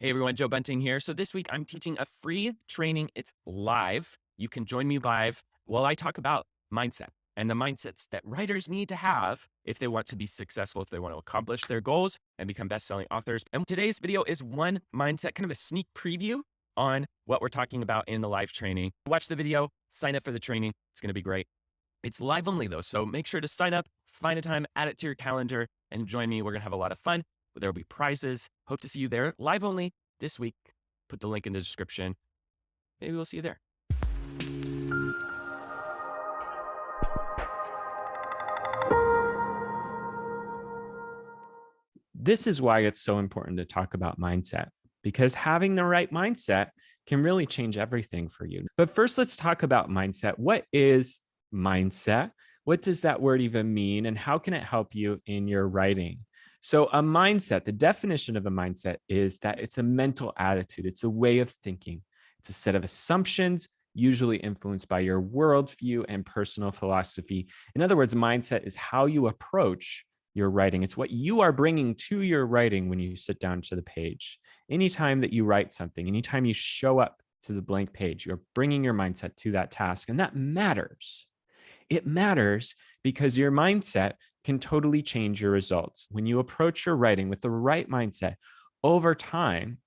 Hey everyone, Joe Bunting here. So this week I'm teaching a free training. It's live. You can join me live while I talk about mindset and the mindsets that writers need to have if they want to be successful, if they want to accomplish their goals and become best-selling authors. And today's video is one mindset, kind of a sneak preview on what we're talking about in the live training. Watch the video, sign up for the training. It's going to be great. It's live only though, so make sure to sign up, find a time, add it to your calendar, and join me. We're going to have a lot of fun. There will be prizes. Hope to see you there live only this week. Put the link in the description. Maybe we'll see you there. This is why it's so important to talk about mindset, because having the right mindset can really change everything for you. But first, let's talk about mindset. What is mindset? What does that word even mean? And how can it help you in your writing? So, a mindset, the definition of a mindset is that it's a mental attitude, it's a way of thinking, it's a set of assumptions, usually influenced by your worldview and personal philosophy. In other words, mindset is how you approach your writing. It's what you are bringing to your writing when you sit down to the page. Anytime that you write something, anytime you show up to the blank page, you're bringing your mindset to that task. And that matters. It matters because your mindset can totally change your results. When you approach your writing with the right mindset, over time,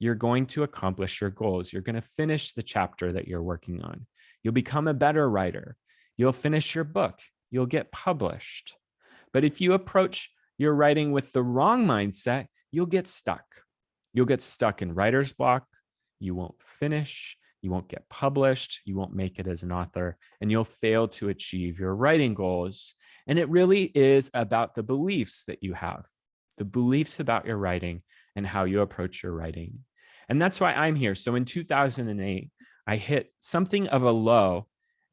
you're going to accomplish your goals. You're going to finish the chapter that you're working on. You'll become a better writer. You'll finish your book. You'll get published. But if you approach your writing with the wrong mindset, you'll get stuck. You'll get stuck in writer's block. You won't finish. You won't get published. You won't make it as an author, and you'll fail to achieve your writing goals. And it really is about the beliefs that you have, the beliefs about your writing and how you approach your writing. And that's why I'm here. So in 2008, I hit something of a low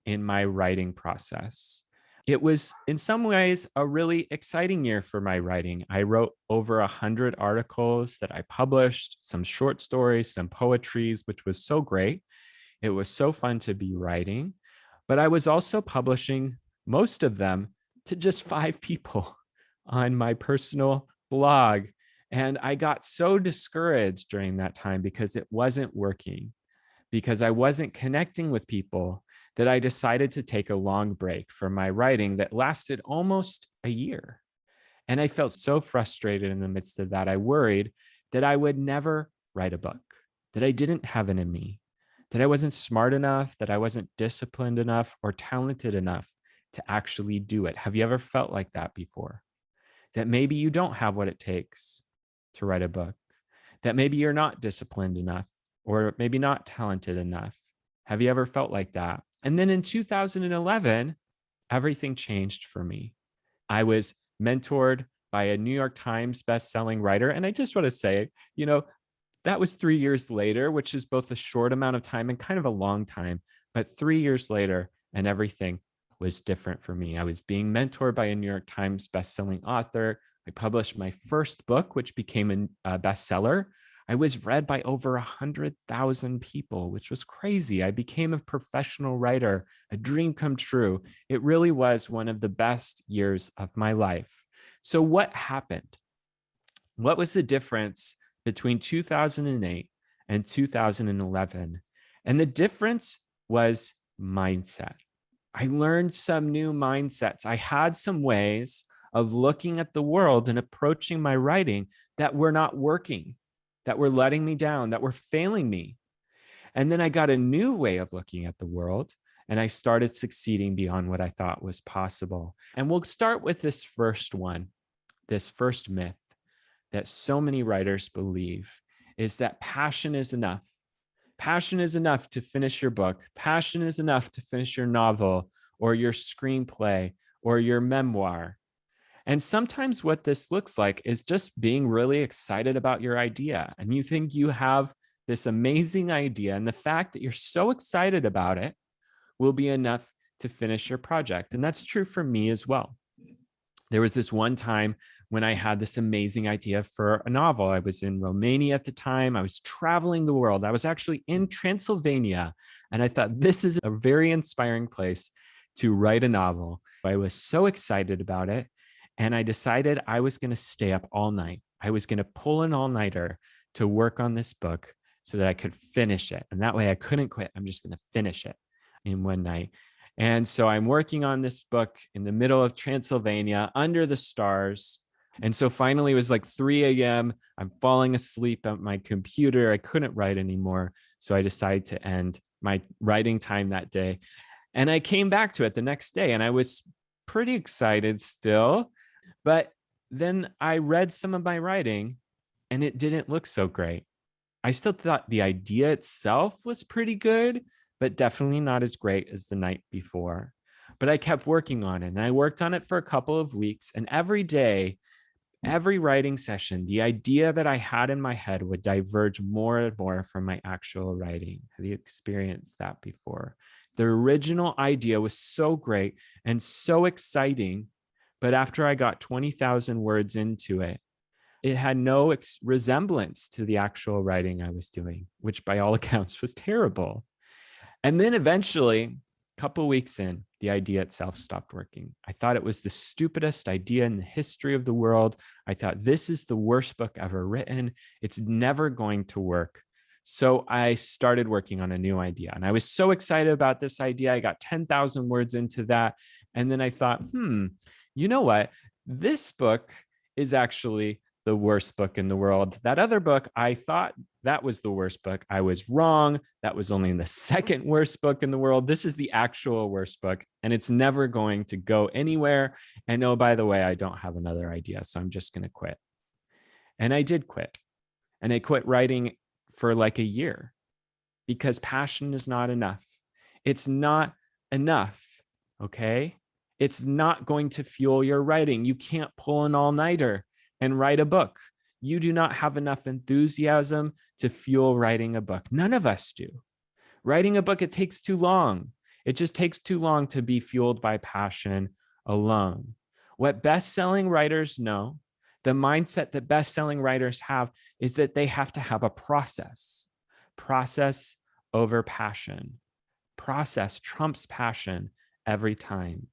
in my writing process. It was in some ways a really exciting year for my writing. I wrote over 100 articles that I published, some short stories, some poetries, which was so great. It was so fun to be writing, but I was also publishing most of them to just 5 people on my personal blog. And I got so discouraged during that time because it wasn't working, because I wasn't connecting with people, that I decided to take a long break from my writing that lasted almost a year. And I felt so frustrated in the midst of that. I worried that I would never write a book, that I didn't have it in me, that I wasn't smart enough, that I wasn't disciplined enough or talented enough to actually do it. Have you ever felt like that before? That maybe you don't have what it takes to write a book, that maybe you're not disciplined enough, or maybe not talented enough. Have you ever felt like that? And then in 2011, everything changed for me. I was mentored by a New York Times best-selling writer. And I just want to say, that was 3 years later, which is both a short amount of time and kind of a long time. But 3 years later, and everything was different for me. I was being mentored by a New York Times best-selling author. I published my first book, which became a bestseller. I was read by over 100,000 people, which was crazy. I became a professional writer, a dream come true. It really was one of the best years of my life. So what happened? What was the difference between 2008 and 2011? And the difference was mindset. I learned some new mindsets. I had some ways of looking at the world and approaching my writing that were not working, that were letting me down, that were failing me. And then I got a new way of looking at the world, and I started succeeding beyond what I thought was possible. And we'll start with this first one, this first myth that so many writers believe is that passion is enough. Passion is enough to finish your book. Passion is enough to finish your novel or your screenplay or your memoir. And sometimes what this looks like is just being really excited about your idea. And you think you have this amazing idea, and the fact that you're so excited about it will be enough to finish your project. And that's true for me as well. There was this one time when I had this amazing idea for a novel. I was in Romania at the time. I was traveling the world. I was actually in Transylvania. And I thought, this is a very inspiring place to write a novel. I was so excited about it. And I decided I was going to stay up all night. I was going to pull an all-nighter to work on this book so that I could finish it. And that way I couldn't quit. I'm just going to finish it in one night. And so I'm working on this book in the middle of Transylvania under the stars. And so finally it was like 3 a.m. I'm falling asleep at my computer. I couldn't write anymore. So I decided to end my writing time that day. And I came back to it the next day and I was pretty excited still. But then I read some of my writing and it didn't look so great. I still thought the idea itself was pretty good, but definitely not as great as the night before. But I kept working on it and I worked on it for a couple of weeks. And every day, every writing session, the idea that I had in my head would diverge more and more from my actual writing. Have you experienced that before? The original idea was so great and so exciting, but after I got 20,000 words into it, it had no resemblance to the actual writing I was doing, which by all accounts was terrible. And then eventually, a couple of weeks in, the idea itself stopped working. I thought it was the stupidest idea in the history of the world. I thought, this is the worst book ever written. It's never going to work. So I started working on a new idea. And I was so excited about this idea. I got 10,000 words into that. And then I thought, you know what? This book is actually the worst book in the world. That other book, I thought that was the worst book. I was wrong. That was only the second worst book in the world. This is the actual worst book, and it's never going to go anywhere. And oh, by the way, I don't have another idea, so I'm just going to quit. And I did quit. And I quit writing for like a year because passion is not enough. It's not enough, okay? It's not going to fuel your writing. You can't pull an all-nighter and write a book. You do not have enough enthusiasm to fuel writing a book. None of us do. Writing a book, it takes too long. It just takes too long to be fueled by passion alone. What best-selling writers know, the mindset that best-selling writers have, is that they have to have a process. Process over passion. Process trumps passion every time.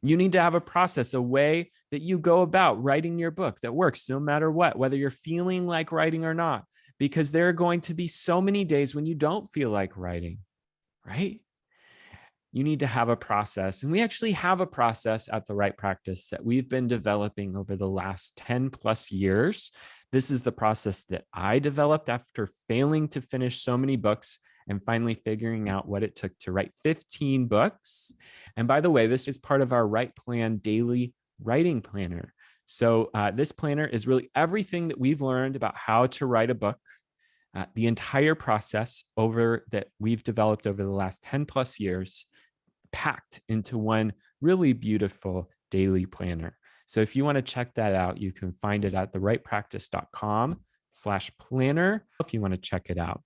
You need to have a process, a way that you go about writing your book that works no matter what, whether you're feeling like writing or not, because there are going to be so many days when you don't feel like writing, right? You need to have a process. And we actually have a process at The Right Practice that we've been developing over the last 10 plus years. This is the process that I developed after failing to finish so many books and finally figuring out what it took to write 15 books. And by the way, this is part of our Write Plan daily writing planner. So this planner is really everything that we've learned about how to write a book, the entire process that we've developed over the last 10 plus years, packed into one really beautiful daily planner. So if you want to check that out, you can find it at therightpractice.com/planner if you want to check it out.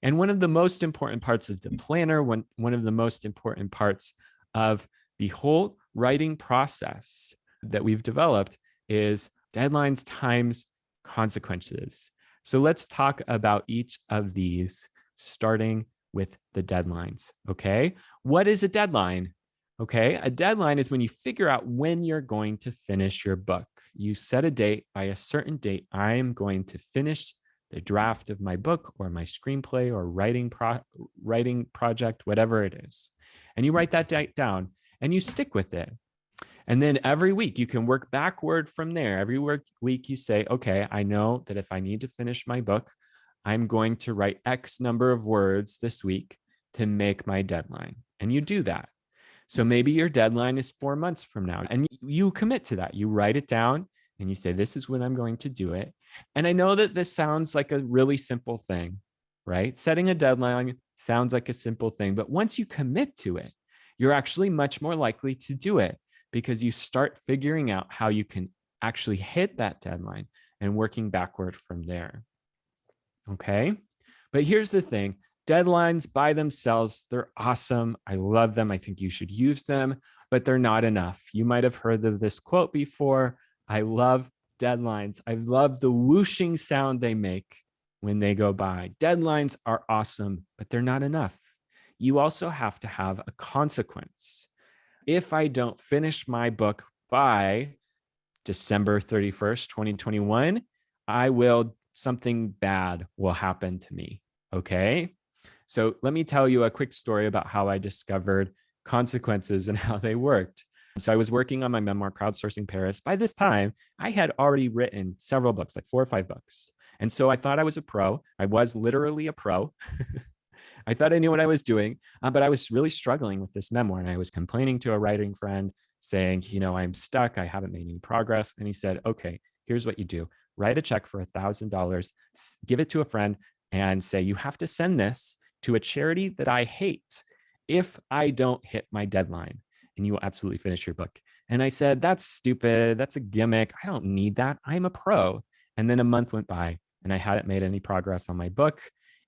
And one of the most important parts of the planner, one of the most important parts of the whole writing process that we've developed is deadlines times consequences. So let's talk about each of these, starting with the deadlines, okay? What is a deadline? Okay, a deadline is when you figure out when you're going to finish your book. You set a date. By a certain date, I am going to finish the draft of my book or my screenplay or writing project, whatever it is. And you write that date down and you stick with it. And then every week you can work backward from there. Every week you say, okay, I know that if I need to finish my book, I'm going to write X number of words this week to make my deadline. And you do that. So maybe your deadline is 4 months from now and you commit to that. You write it down and you say, this is when I'm going to do it. And I know that this sounds like a really simple thing, right? Setting a deadline sounds like a simple thing, but once you commit to it, you're actually much more likely to do it because you start figuring out how you can actually hit that deadline and working backward from there. Okay. But here's the thing. Deadlines by themselves, they're awesome. I love them. I think you should use them, but they're not enough. You might have heard of this quote before. I love deadlines. I love the whooshing sound they make when they go by. Deadlines are awesome, but they're not enough. You also have to have a consequence. If I don't finish my book by December 31st, 2021, I will something bad will happen to me. Okay. So let me tell you a quick story about how I discovered consequences and how they worked. So I was working on my memoir, Crowdsourcing Paris. By this time, I had already written several books, like 4 or 5 books. And so I thought I was a pro. I was literally a pro. I thought I knew what I was doing, but I was really struggling with this memoir. And I was complaining to a writing friend saying, I'm stuck. I haven't made any progress. And he said, okay, here's what you do: write a check for $1,000, give it to a friend, and say, you have to send this to a charity that I hate if I don't hit my deadline, and you will absolutely finish your book. And I said, that's stupid. That's a gimmick. I don't need that. I'm a pro. And then a month went by and I hadn't made any progress on my book.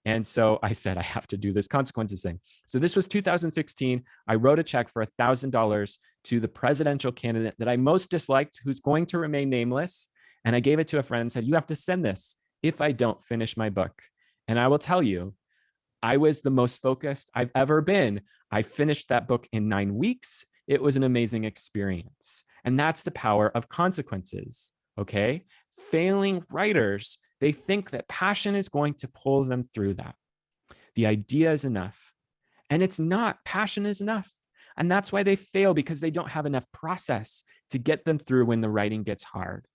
And so I said, I have to do this consequences thing. So this was 2016. I wrote a check for $1,000 to the presidential candidate that I most disliked, who's going to remain nameless. And I gave it to a friend and said, you have to send this if I don't finish my book. And I will tell you, I was the most focused I've ever been. I finished that book in 9 weeks. It was an amazing experience. And that's the power of consequences. Okay. Failing writers, they think that passion is going to pull them through that. The idea is enough. And it's not. Passion is enough. And that's why they fail, because they don't have enough process to get them through when the writing gets hard.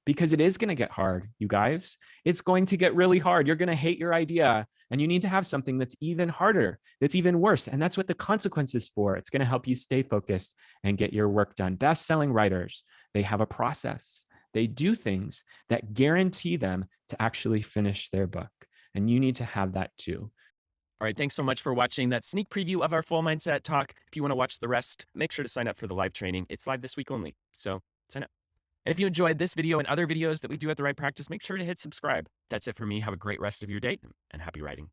Because it is going to get hard, you guys. It's going to get really hard. You're going to hate your idea, and you need to have something that's even harder, that's even worse. And that's what the consequence is for. It's going to help you stay focused and get your work done. Best-selling writers, they have a process. They do things that guarantee them to actually finish their book. And you need to have that too. All right, thanks so much for watching that sneak preview of our full mindset talk. If you want to watch the rest, make sure to sign up for the live training. It's live this week only, so sign up. And if you enjoyed this video and other videos that we do at The Right Practice, make sure to hit subscribe. That's it for me. Have a great rest of your day and happy writing.